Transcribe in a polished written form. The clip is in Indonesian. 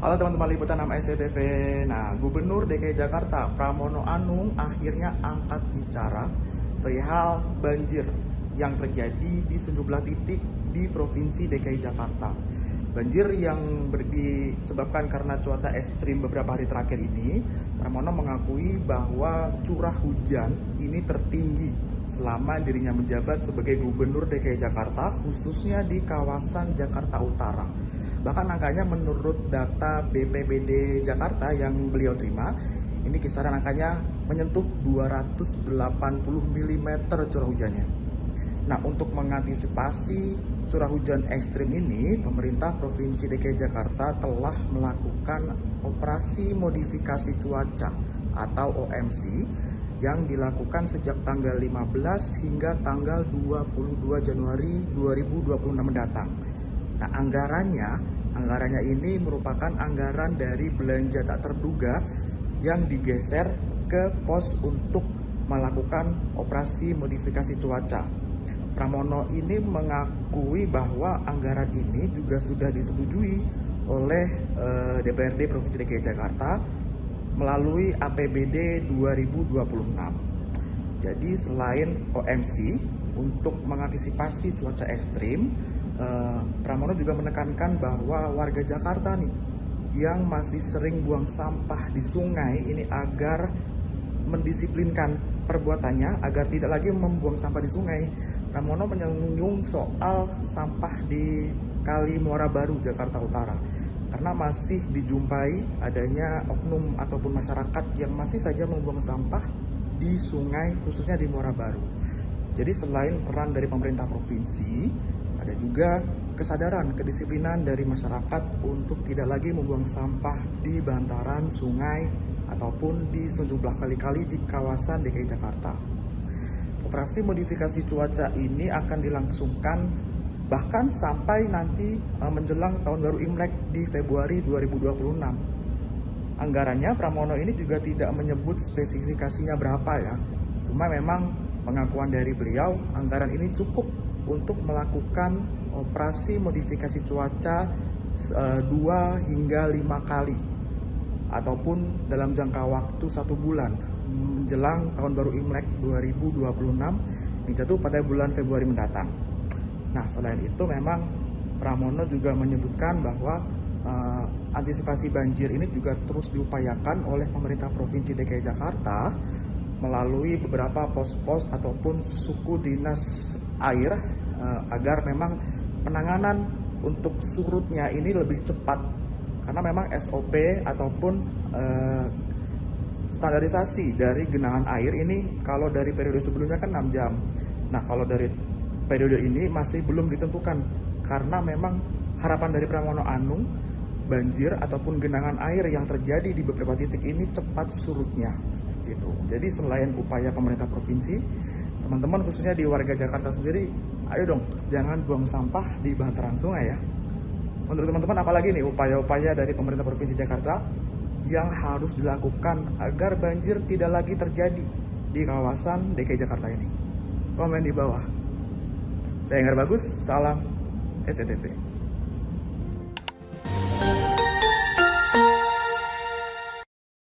Halo teman-teman liputan 6 SCTV. Nah, Gubernur DKI Jakarta Pramono Anung akhirnya angkat bicara perihal banjir yang terjadi di sejumlah titik di Provinsi DKI Jakarta. Banjir yang disebabkan karena cuaca ekstrim beberapa hari terakhir ini, Pramono mengakui bahwa curah hujan ini tertinggi selama dirinya menjabat sebagai Gubernur DKI Jakarta, khususnya di kawasan Jakarta Utara. Bahkan angkanya menurut data BPBD Jakarta yang beliau terima, ini kisaran angkanya menyentuh 280 mm curah hujannya. Nah, untuk mengantisipasi curah hujan ekstrim ini, pemerintah Provinsi DKI Jakarta telah melakukan operasi modifikasi cuaca atau OMC yang dilakukan sejak tanggal 15 hingga tanggal 22 Januari 2026 mendatang. Nah, anggarannya ini merupakan anggaran dari belanja tak terduga yang digeser ke pos untuk melakukan operasi modifikasi cuaca. Pramono ini mengakui bahwa anggaran ini juga sudah disetujui oleh DPRD Provinsi DKI Jakarta melalui APBD 2026. Jadi selain OMC untuk mengantisipasi cuaca ekstrim, Pramono juga menekankan bahwa warga Jakarta nih yang masih sering buang sampah di sungai ini agar mendisiplinkan perbuatannya agar tidak lagi membuang sampah di sungai. Pramono menyinggung soal sampah di Kali Muara Baru, Jakarta Utara, karena masih dijumpai adanya oknum ataupun masyarakat yang masih saja membuang sampah di sungai, khususnya di Muara Baru. Jadi selain peran dari pemerintah provinsi, ada juga kesadaran, kedisiplinan dari masyarakat untuk tidak lagi membuang sampah di bantaran sungai ataupun di sejumlah kali-kali di kawasan DKI Jakarta. Operasi modifikasi cuaca ini akan dilangsungkan bahkan sampai nanti menjelang tahun baru Imlek di Februari 2026. Anggarannya Pramono ini juga tidak menyebut spesifikasinya berapa ya. Cuma memang pengakuan dari beliau, anggaran ini cukup untuk melakukan operasi modifikasi cuaca 2 hingga 5 kali ataupun dalam jangka waktu 1 bulan menjelang tahun baru Imlek 2026 yang jatuh pada bulan Februari mendatang. Nah, selain itu memang Pramono juga menyebutkan bahwa antisipasi banjir ini juga terus diupayakan oleh pemerintah Provinsi DKI Jakarta melalui beberapa pos-pos ataupun suku dinas air agar memang penanganan untuk surutnya ini lebih cepat, karena memang SOP ataupun standarisasi dari genangan air ini kalau dari periode sebelumnya kan 6 jam. Nah, kalau dari periode ini masih belum ditentukan karena memang harapan dari Pramono Anung banjir ataupun genangan air yang terjadi di beberapa titik ini cepat surutnya gitu. Jadi selain upaya pemerintah provinsi, teman-teman khususnya di warga Jakarta sendiri, ayo dong jangan buang sampah di bantaran sungai ya. Menurut teman-teman apalagi nih upaya-upaya dari pemerintah Provinsi Jakarta yang harus dilakukan agar banjir tidak lagi terjadi di kawasan DKI Jakarta ini? Komen di bawah. Saya Enggar Bagus, salam SCTV.